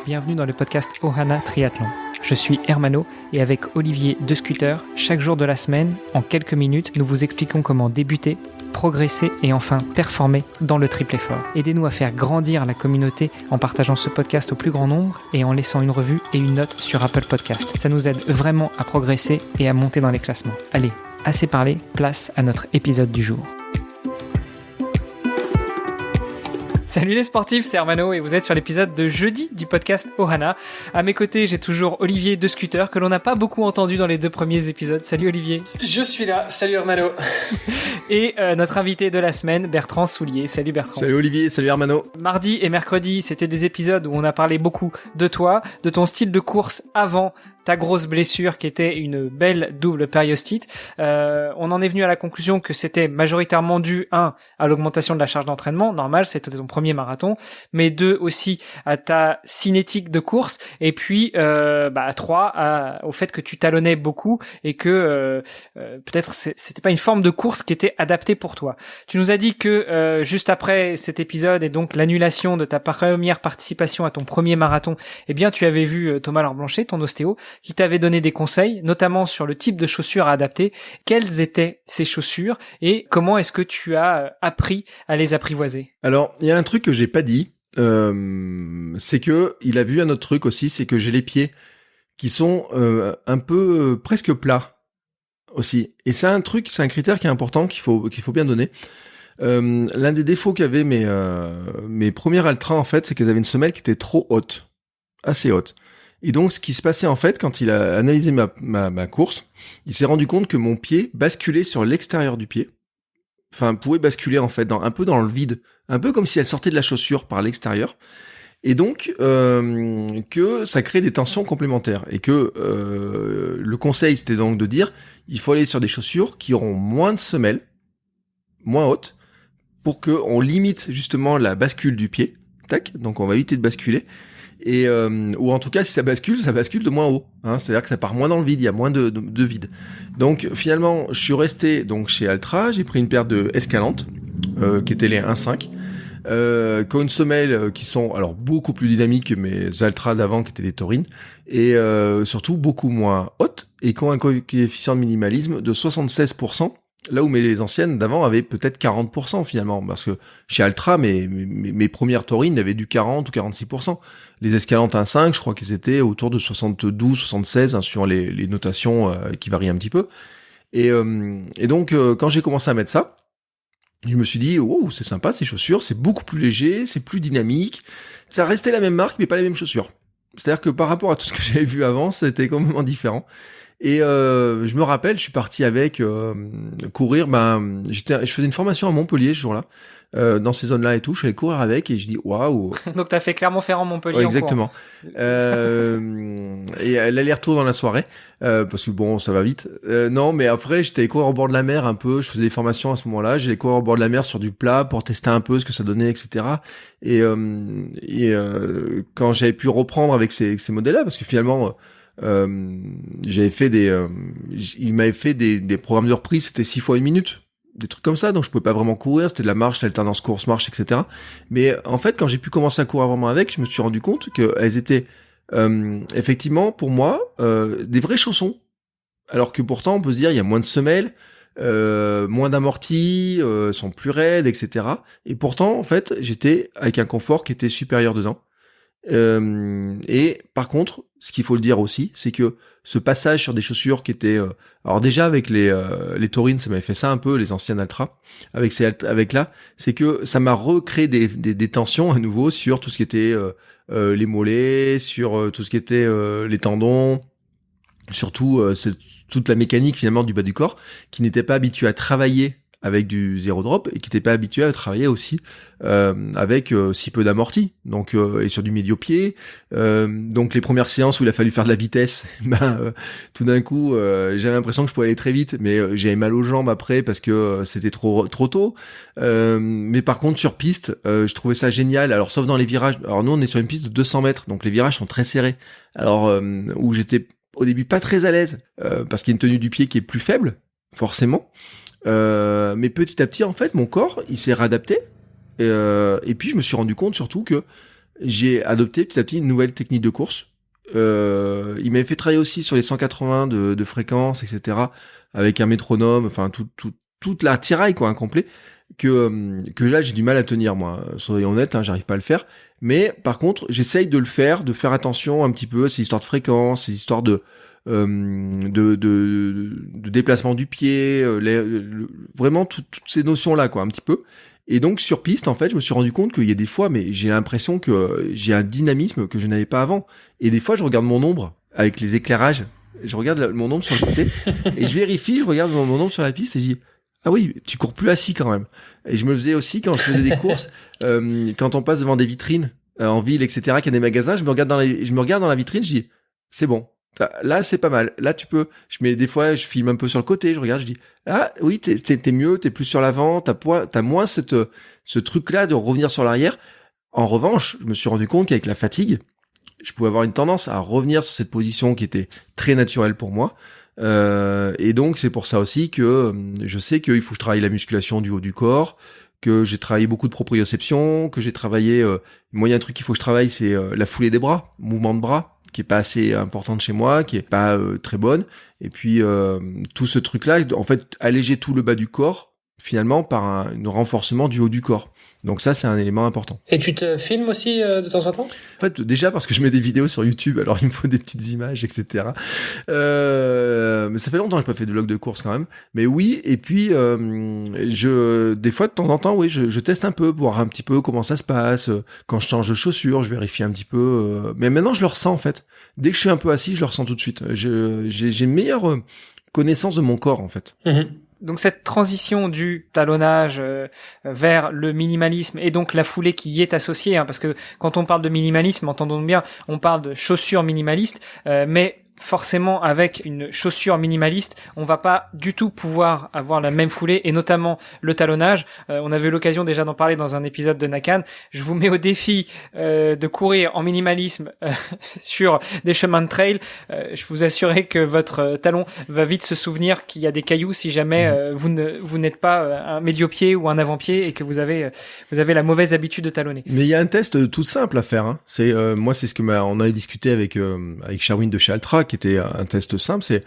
bienvenue dans le podcast Ohana Triathlon. Je suis Hermano et avec Olivier de Scooter, chaque jour de la semaine, en quelques minutes, nous vous expliquons comment débuter, progresser et enfin performer dans le triple effort. Aidez-nous à faire grandir la communauté en partageant ce podcast au plus grand nombre et en laissant une revue et une note sur Apple Podcast. Ça nous aide vraiment à progresser et à monter dans les classements. Allez, assez parlé, place à notre épisode du jour. Salut les sportifs, c'est Hermano et vous êtes sur l'épisode de jeudi du podcast Ohana. À mes côtés, j'ai toujours Olivier de Scooter que l'on n'a pas beaucoup entendu dans les 2 premiers épisodes. Salut Olivier. Je suis là, salut Hermano. Et notre invité de la semaine, Bertrand Soulier. Salut Bertrand. Salut Olivier, salut Hermano. Mardi et mercredi, c'était des épisodes où on a parlé beaucoup de toi, de ton style de course avant ta grosse blessure qui était une belle double périostite. On en est venu à la conclusion que c'était majoritairement dû, 1, à l'augmentation de la charge d'entraînement, normal, c'était ton premier marathon, mais 2 aussi à ta cinétique de course, et puis 3 au fait que tu talonnais beaucoup et que peut-être c'était pas une forme de course qui était adaptée pour toi. Tu nous as dit que juste après cet épisode et donc l'annulation de ta première participation à ton premier marathon, eh bien tu avais vu Thomas Lamblanchet, ton ostéo, qui t'avait donné des conseils, notamment sur le type de chaussures à adapter. Quelles étaient ces chaussures et comment est-ce que tu as appris à les apprivoiser? Alors, il y a un truc que j'ai pas dit, c'est que il a vu un autre truc aussi, c'est que j'ai les pieds qui sont un peu presque plats aussi. Et c'est un truc, c'est un critère qui est important qu'il faut bien donner. L'un des défauts qu'avaient mes premières Altra en fait, c'est qu'elles avaient une semelle qui était trop haute, assez haute. Et donc, ce qui se passait en fait, quand il a analysé ma course, il s'est rendu compte que mon pied basculait sur l'extérieur du pied. Enfin, pouvait basculer en fait un peu dans le vide, un peu comme si elle sortait de la chaussure par l'extérieur. Et donc, que ça crée des tensions complémentaires. Et que le conseil, c'était donc de dire, il faut aller sur des chaussures qui auront moins de semelles, moins hautes, pour que on limite justement la bascule du pied. Tac, donc on va éviter de basculer. Et ou en tout cas si ça bascule de moins haut, hein, c'est-à-dire que ça part moins dans le vide, il y a moins de vide. Donc finalement je suis resté donc chez Altra, j'ai pris une paire de Escalante qui étaient les 1.5 qui ont une semelle qui sont alors beaucoup plus dynamiques que mes Altra d'avant qui étaient des Taurines et surtout beaucoup moins hautes et qui ont un coefficient de minimalisme de 76%. Là où mes anciennes d'avant avaient peut-être 40% finalement, parce que chez Altra, mes premières taurines avaient du 40 ou 46%. Les Escalantes 1.5, je crois qu'ils étaient autour de 72, 76, hein, sur les notations qui varient un petit peu. Et donc, quand j'ai commencé à mettre ça, je me suis dit, oh, c'est sympa ces chaussures, c'est beaucoup plus léger, c'est plus dynamique. Ça restait la même marque, mais pas les mêmes chaussures. C'est-à-dire que par rapport à tout ce que j'avais vu avant, c'était complètement différent. Et je me rappelle, je suis parti avec courir. Je faisais une formation à Montpellier ce jour-là, dans ces zones-là et tout. Je suis allé courir avec et je dis waouh. Donc t'as fait Clermont-Ferrand Montpellier. Ouais, exactement. Et l'aller-retour dans la soirée, parce que bon, ça va vite. Non, mais après, j'étais allé courir au bord de la mer un peu. Je faisais des formations à ce moment-là. J'allais courir au bord de la mer sur du plat pour tester un peu ce que ça donnait, etc. Et quand j'avais pu reprendre avec ces modèles-là, parce que finalement j'avais fait il m'avait fait des programmes de reprise, c'était 6 fois 1 minute, des trucs comme ça, donc je pouvais pas vraiment courir, c'était de la marche, l'alternance course-marche, etc. Mais en fait, quand j'ai pu commencer à courir vraiment avec, je me suis rendu compte qu'elles étaient effectivement, pour moi, des vrais chaussons. Alors que pourtant, on peut se dire, il y a moins de semelles, moins d'amortis, sont plus raides, etc. Et pourtant, en fait, j'étais avec un confort qui était supérieur dedans. Et par contre, ce qu'il faut le dire aussi, c'est que ce passage sur des chaussures qui étaient, alors déjà avec les Taurines, ça m'avait fait ça un peu, les anciennes Altra, avec là, c'est que ça m'a recréé des tensions à nouveau sur tout ce qui était les mollets, sur tout ce qui était les tendons, surtout c'est toute la mécanique finalement du bas du corps qui n'était pas habitué à travailler avec du zéro drop et qui n'était pas habitué à travailler aussi avec si peu d'amorti, donc et sur du médio-pied. Donc les premières séances où il a fallu faire de la vitesse, tout d'un coup j'avais l'impression que je pouvais aller très vite, mais j'avais mal aux jambes après parce que c'était trop tôt. Mais par contre sur piste, je trouvais ça génial. Alors sauf dans les virages. Alors nous on est sur une piste de 200 mètres, donc les virages sont très serrés. Alors où j'étais au début pas très à l'aise parce qu'il y a une tenue du pied qui est plus faible, forcément. Mais petit à petit, en fait, mon corps, il s'est réadapté. Et puis, je me suis rendu compte surtout que j'ai adopté petit à petit une nouvelle technique de course. Il m'avait fait travailler aussi sur les 180 de fréquence, etc. avec un métronome, enfin toute la tiraille quoi, incomplet. Que là j'ai du mal à tenir moi, soyons honnêtes, hein, j'arrive pas à le faire. Mais par contre, j'essaye de le faire, de faire attention un petit peu à ces histoires de fréquence, ces histoires de déplacement du pied, vraiment toutes ces notions là quoi, un petit peu. Et donc sur piste, en fait, je me suis rendu compte qu'il y a des fois, mais j'ai l'impression que j'ai un dynamisme que je n'avais pas avant. Et des fois, je regarde mon ombre avec les éclairages, je regarde mon ombre sur le côté et je vérifie, je regarde mon ombre sur la piste et je dis ah oui, tu cours plus assis quand même. Et je me le faisais aussi quand je faisais des courses, quand on passe devant des vitrines en ville, etc., qu'il y a des magasins, je me regarde dans la vitrine, je dis c'est bon. Là, c'est pas mal. Là, tu peux. Des fois, je filme un peu sur le côté, je regarde, je dis ah oui, t'es mieux, t'es plus sur l'avant, t'as moins ce truc-là de revenir sur l'arrière. En revanche, je me suis rendu compte qu'avec la fatigue, je pouvais avoir une tendance à revenir sur cette position qui était très naturelle pour moi. Et donc c'est pour ça aussi que je sais qu'il faut que je travaille la musculation du haut du corps, que j'ai travaillé beaucoup de proprioception, que j'ai travaillé moi il y a un truc qu'il faut que je travaille, c'est la foulée des bras, mouvement de bras qui est pas assez importante chez moi, qui est pas très bonne, et puis tout ce truc là en fait alléger tout le bas du corps finalement par un renforcement du haut du corps. Donc ça, c'est un élément important. Et tu te filmes aussi de temps en temps ? En fait, déjà parce que je mets des vidéos sur YouTube, alors il me faut des petites images, etc. Mais ça fait longtemps que j'ai pas fait de vlog de course quand même. Mais oui, et puis des fois de temps en temps, oui, je teste un peu, voir un petit peu comment ça se passe. Quand je change de chaussures, je vérifie un petit peu. Mais maintenant, je le ressens en fait. Dès que je suis un peu assis, je le ressens tout de suite. J'ai une meilleure connaissance de mon corps en fait. Mmh. Donc cette transition du talonnage vers le minimalisme et donc la foulée qui y est associée, hein, parce que quand on parle de minimalisme, entendons bien, on parle de chaussures minimalistes, mais forcément avec une chaussure minimaliste, on va pas du tout pouvoir avoir la même foulée et notamment le talonnage. On avait eu l'occasion déjà d'en parler dans un épisode de Nakan. Je vous mets au défi de courir en minimalisme sur des chemins de trail. Je vous assurerai que votre talon va vite se souvenir qu'il y a des cailloux si jamais vous n'êtes pas un médio-pied ou un avant-pied et que vous avez la mauvaise habitude de talonner. Mais il y a un test tout simple à faire. Hein. C'est moi, c'est ce que on avait discuté avec Sherwin de chez Altra, qui était un test simple. C'est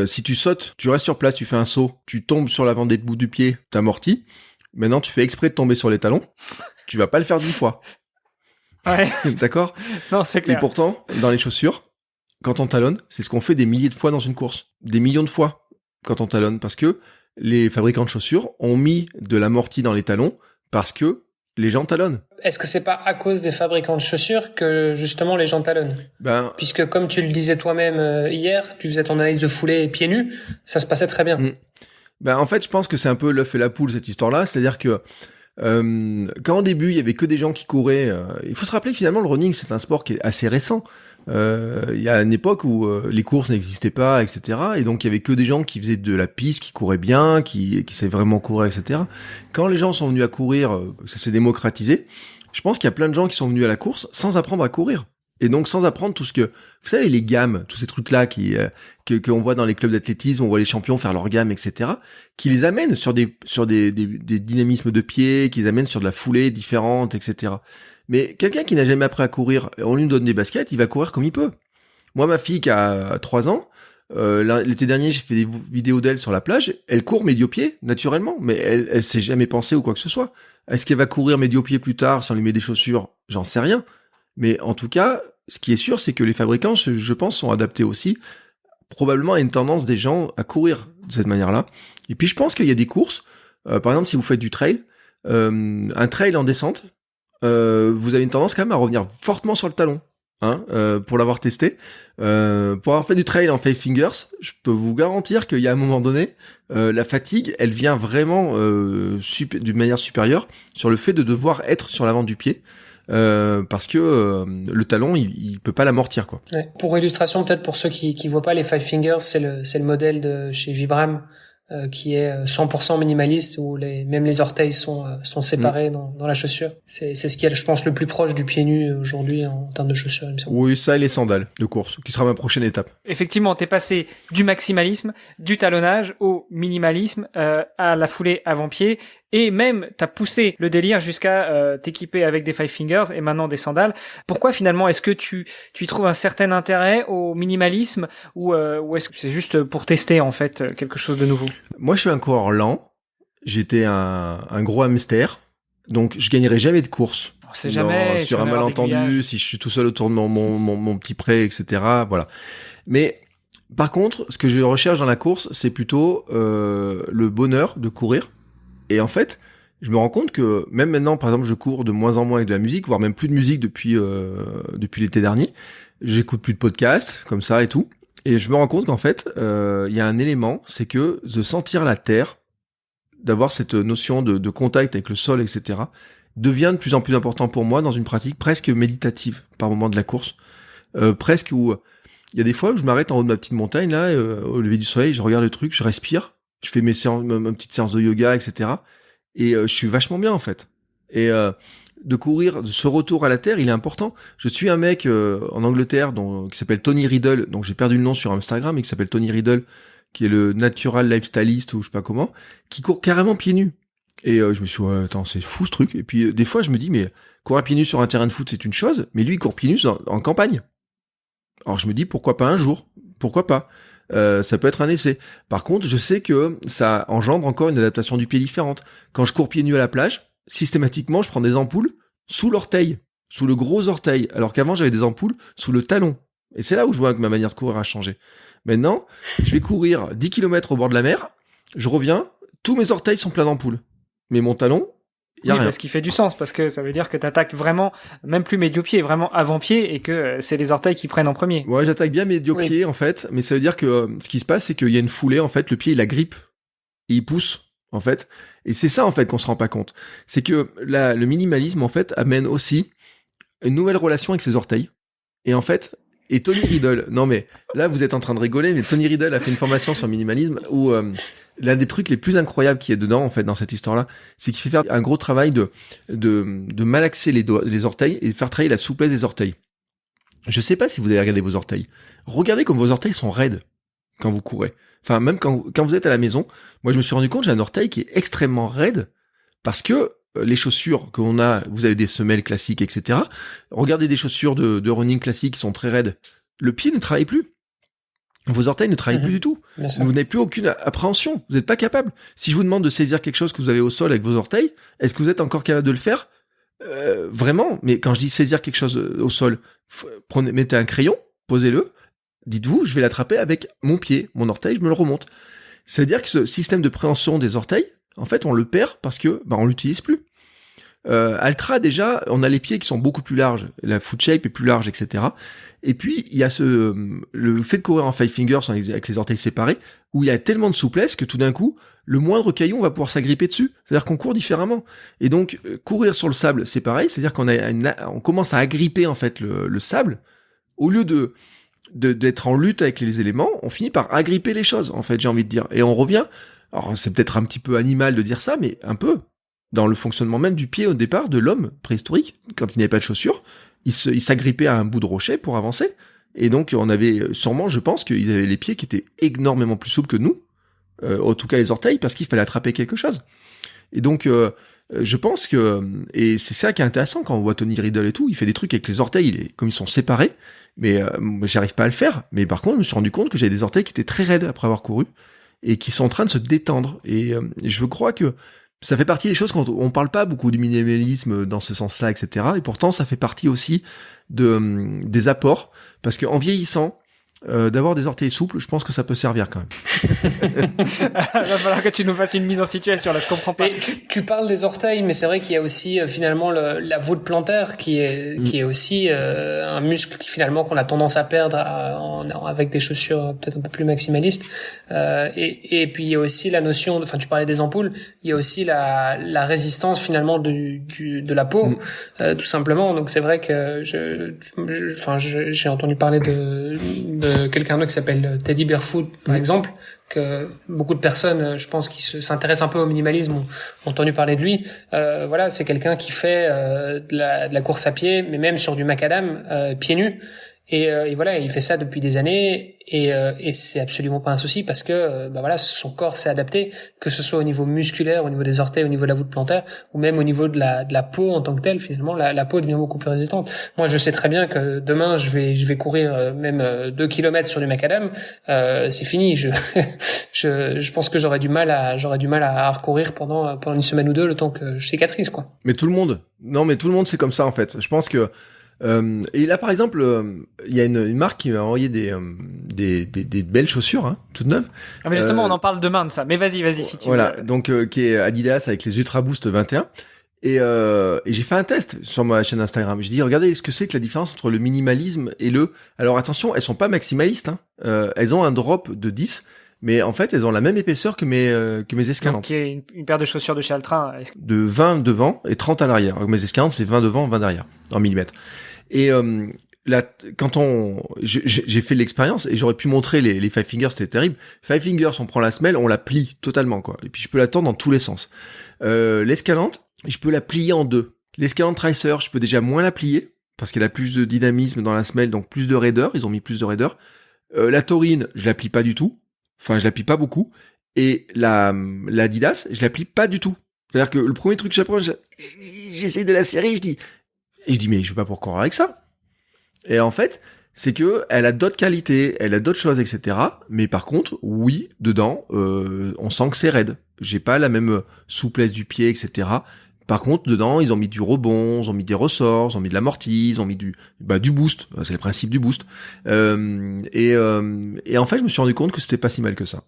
si tu sautes, tu restes sur place, tu fais un saut, tu tombes sur l'avant des bouts du pied, t'amortis. Maintenant, tu fais exprès de tomber sur les talons. Tu vas pas le faire 10 fois. Ouais. D'accord ? Non, c'est clair. Et pourtant, dans les chaussures, quand on talonne, c'est ce qu'on fait des milliers de fois dans une course. Des millions de fois quand on talonne. Parce que les fabricants de chaussures ont mis de l'amorti dans les talons parce que les gens talonnent. Est-ce que c'est pas à cause des fabricants de chaussures que justement les gens talonnent ? Puisque comme tu le disais toi-même hier, tu faisais ton analyse de foulée pieds nus, ça se passait très bien. En fait, je pense que c'est un peu l'œuf et la poule cette histoire-là. C'est-à-dire que quand au début il y avait que des gens qui couraient, il faut se rappeler que finalement le running c'est un sport qui est assez récent. Il y a une époque où les courses n'existaient pas, etc. Et donc il y avait que des gens qui faisaient de la piste, qui couraient bien, qui savaient vraiment courir, etc. Quand les gens sont venus à courir, ça s'est démocratisé. Je pense qu'il y a plein de gens qui sont venus à la course sans apprendre à courir. Et donc sans apprendre tout ce que... Vous savez, les gammes, tous ces trucs-là qu'on voit dans les clubs d'athlétisme, on voit les champions faire leurs gammes, etc., qui les amènent sur des dynamismes de pied, qui les amènent sur de la foulée différente, etc. Mais quelqu'un qui n'a jamais appris à courir, on lui donne des baskets, il va courir comme il peut. Moi, ma fille qui a 3 ans, l'été dernier, j'ai fait des vidéos d'elle sur la plage, elle court médio-pied, naturellement, mais elle s'est jamais pensée ou quoi que ce soit. Est-ce qu'elle va courir médio-pied plus tard si on lui met des chaussures ? J'en sais rien. Mais en tout cas, ce qui est sûr, c'est que les fabricants, je pense, sont adaptés aussi, probablement à une tendance des gens à courir de cette manière-là. Et puis je pense qu'il y a des courses, par exemple si vous faites du trail, un trail en descente, vous avez une tendance quand même à revenir fortement sur le talon. Pour l'avoir testé, pour avoir fait du trail en 5 fingers, je peux vous garantir qu'il y a un moment donné, la fatigue, elle vient vraiment d'une manière supérieure sur le fait de devoir être sur l'avant du pied. Parce que le talon il peut pas l'amortir quoi. Ouais. Pour illustration peut-être pour ceux qui voient pas, les 5 fingers c'est le modèle de chez Vibram qui est 100% minimaliste où même les orteils sont séparés dans la chaussure. C'est ce qui est je pense le plus proche du pied nu aujourd'hui en termes de chaussures, il me semble. Oui, ça et les sandales de course qui sera ma prochaine étape. Effectivement, t'es passé du maximalisme, du talonnage au minimalisme, à la foulée avant-pied. Et même, t'as poussé le délire jusqu'à t'équiper avec des Five Fingers et maintenant des sandales. Pourquoi finalement est-ce que tu y trouves un certain intérêt au minimalisme ou est-ce que c'est juste pour tester en fait quelque chose de nouveau? Moi, je suis un coureur lent. J'étais un gros hamster. Donc, je gagnerai jamais de course. On sait jamais. Sur un malentendu, si je suis tout seul autour de mon petit pré, etc. Voilà. Mais, par contre, ce que je recherche dans la course, c'est plutôt le bonheur de courir. Et en fait, je me rends compte que même maintenant, par exemple, je cours de moins en moins avec de la musique, voire même plus de musique depuis l'été dernier. J'écoute plus de podcasts, comme ça et tout. Et je me rends compte qu'en fait, il y a un élément, c'est que de sentir la terre, d'avoir cette notion de contact avec le sol, etc., devient de plus en plus important pour moi dans une pratique presque méditative par moment de la course. Presque où il y a des fois où je m'arrête en haut de ma petite montagne, là, au lever du soleil, je regarde le truc, je respire, je fais ma petite séance de yoga, etc. Et je suis vachement bien, en fait. Et de courir, de ce retour à la terre, il est important. Je suis un mec en Angleterre qui s'appelle Tony Riddle, donc j'ai perdu le nom sur Instagram, mais qui s'appelle Tony Riddle, qui est le natural lifestyliste ou je sais pas comment, qui court carrément pieds nus. Et je me suis dit, ouais, attends, c'est fou ce truc. Et puis des fois, je me dis, mais courir pieds nus sur un terrain de foot, c'est une chose, mais lui, il court pieds nus en campagne. Alors je me dis, pourquoi pas un jour? Pourquoi pas? Ça peut être un essai. Par contre, je sais que ça engendre encore une adaptation du pied différente. Quand je cours pieds nus à la plage, systématiquement, je prends des ampoules sous l'orteil, sous le gros orteil, alors qu'avant, j'avais des ampoules sous le talon. Et c'est là où je vois que ma manière de courir a changé. Maintenant, je vais courir 10 km au bord de la mer, je reviens, tous mes orteils sont pleins d'ampoules. Mais mon talon, y a rien. Parce qu'il fait du sens, parce que ça veut dire que t'attaques vraiment, même plus médio-pied, vraiment avant-pied, et que c'est les orteils qui prennent en premier. Ouais, j'attaque bien médio-pied, en fait, mais ça veut dire que ce qui se passe, c'est qu'il y a une foulée, en fait, le pied, il agrippe, et il pousse, en fait. Et c'est ça, en fait, qu'on se rend pas compte. C'est que le minimalisme, en fait, amène aussi une nouvelle relation avec ses orteils. Et en fait, et Tony Riddle, non mais, là, vous êtes en train de rigoler, mais Tony Riddle a fait une formation sur le minimalisme où l'un des trucs les plus incroyables qui est dedans, en fait, dans cette histoire-là, c'est qu'il fait faire un gros travail de malaxer les orteils et de faire travailler la souplesse des orteils. Je sais pas si vous avez regardé vos orteils. Regardez comme vos orteils sont raides quand vous courez. Enfin, même quand vous êtes à la maison, moi, je me suis rendu compte, j'ai un orteil qui est extrêmement raide parce que les chaussures qu'on a, vous avez des semelles classiques, etc. Regardez des chaussures de running classiques qui sont très raides. Le pied ne travaille plus. Vos orteils ne travaillent plus du tout. Vous n'avez plus aucune appréhension. Vous n'êtes pas capable. Si je vous demande de saisir quelque chose que vous avez au sol avec vos orteils, est-ce que vous êtes encore capable de le faire? Vraiment. Mais quand je dis saisir quelque chose au sol, mettez un crayon, posez-le, dites-vous, je vais l'attraper avec mon pied, mon orteil, je me le remonte. C'est-à-dire que ce système de préhension des orteils, en fait, on le perd parce que on l'utilise plus. Altra, déjà, on a les pieds qui sont beaucoup plus larges, la foot shape est plus large, etc. Et puis, il y a le fait de courir en five fingers avec les orteils séparés, où il y a tellement de souplesse que tout d'un coup, le moindre caillou, on va pouvoir s'agripper dessus. C'est-à-dire qu'on court différemment. Et donc, courir sur le sable, c'est pareil. C'est-à-dire on commence à agripper, en fait, le sable. Au lieu d'être en lutte avec les éléments, on finit par agripper les choses, en fait, j'ai envie de dire. Et on revient, alors c'est peut-être un petit peu animal de dire ça, mais un peu, dans le fonctionnement même du pied au départ de l'homme préhistorique, quand il n'y avait pas de chaussures, il s'agrippait à un bout de rocher pour avancer. Et donc, on avait sûrement, je pense, qu'ils avaient les pieds qui étaient énormément plus souples que nous, en tout cas les orteils, parce qu'il fallait attraper quelque chose. Et donc, je pense que, et c'est ça qui est intéressant quand on voit Tony Riddle et tout, il fait des trucs avec les orteils, comme ils sont séparés, mais j'arrive pas à le faire. Mais par contre, je me suis rendu compte que j'avais des orteils qui étaient très raides après avoir couru, et qui sont en train de se détendre. Et je crois que ça fait partie des choses quand on parle pas beaucoup du minimalisme dans ce sens-là, etc. Et pourtant, ça fait partie aussi des apports, parce qu'en vieillissant, d'avoir des orteils souples, je pense que ça peut servir quand même. Va falloir que tu nous fasses une mise en situation, là, je comprends pas. Mais tu parles des orteils, mais c'est vrai qu'il y a aussi finalement la voûte plantaire qui est aussi un muscle qui finalement qu'on a tendance à perdre avec des chaussures peut-être un peu plus maximalistes. Et puis il y a aussi la notion, enfin tu parlais des ampoules, il y a aussi la résistance finalement de la peau, tout simplement. Donc c'est vrai que j'ai entendu parler de quelqu'un d'autre qui s'appelle Teddy Barefoot, par exemple, que beaucoup de personnes, je pense, qui s'intéressent un peu au minimalisme ont entendu parler de lui. Voilà, c'est quelqu'un qui fait de la course à pied, mais même sur du macadam, pieds nus. Et voilà, il fait ça depuis des années et c'est absolument pas un souci parce que voilà, son corps s'est adapté, que ce soit au niveau musculaire, au niveau des orteils, au niveau de la voûte plantaire ou même au niveau de la peau en tant que telle. Finalement, la peau devient beaucoup plus résistante. Moi, je sais très bien que demain je vais courir même 2 kilomètres sur du macadam, c'est fini. Je pense que j'aurais du mal à recourir pendant une semaine ou deux le temps que je cicatrise, quoi. Mais tout le monde c'est comme ça en fait. Je pense que et là par exemple il y a une marque qui m'a envoyé des belles chaussures hein, toutes neuves. Ah mais justement on en parle demain de ça. Mais vas-y si tu voilà veux. donc qui est Adidas avec les Ultra Boost 21 et j'ai fait un test sur ma chaîne Instagram. Je dis regardez ce que c'est que la différence entre le minimalisme et alors attention, elles sont pas maximalistes hein. Elles ont un drop de 10. Mais en fait, elles ont la même épaisseur que mes escalantes. Donc, une paire de chaussures de chez Altra. De 20 devant et 30 à l'arrière. Alors, mes escalantes, c'est 20 devant, 20 derrière, en millimètres. Et là, quand j'ai fait l'expérience, et j'aurais pu montrer les Five Fingers, c'était terrible. Five Fingers, on prend la semelle, on la plie totalement, quoi. Et puis, je peux la tendre dans tous les sens. L'escalante, je peux la plier en deux. L'escalante Tracer, je peux déjà moins la plier, parce qu'elle a plus de dynamisme dans la semelle, donc plus de raideur. Ils ont mis plus de raideur. La Taurine, je la plie pas du tout. Enfin, je la plie pas beaucoup. Et la Adidas, je la plie pas du tout. C'est-à-dire que le premier truc que j'apprends, j'essaie de la serrer, je dis, mais je vais pas pour courir avec ça. Et en fait, c'est que elle a d'autres qualités, elle a d'autres choses, etc. Mais par contre, oui, dedans, on sent que c'est raide. J'ai pas la même souplesse du pied, etc. Par contre, dedans, ils ont mis du rebond, ils ont mis des ressorts, ils ont mis de l'amorti, ils ont mis du boost. C'est le principe du boost. Et en fait, je me suis rendu compte que c'était pas si mal que ça.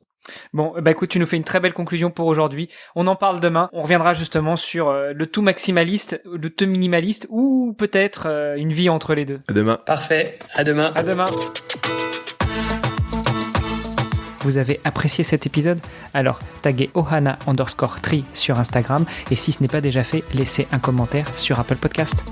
Bon, écoute, tu nous fais une très belle conclusion pour aujourd'hui. On en parle demain. On reviendra justement sur le tout maximaliste, le tout minimaliste, ou peut-être une vie entre les deux. À demain. Parfait. À demain. À demain. Vous avez apprécié cet épisode? Alors, taguez Ohana_3 sur Instagram et si ce n'est pas déjà fait, laissez un commentaire sur Apple Podcast.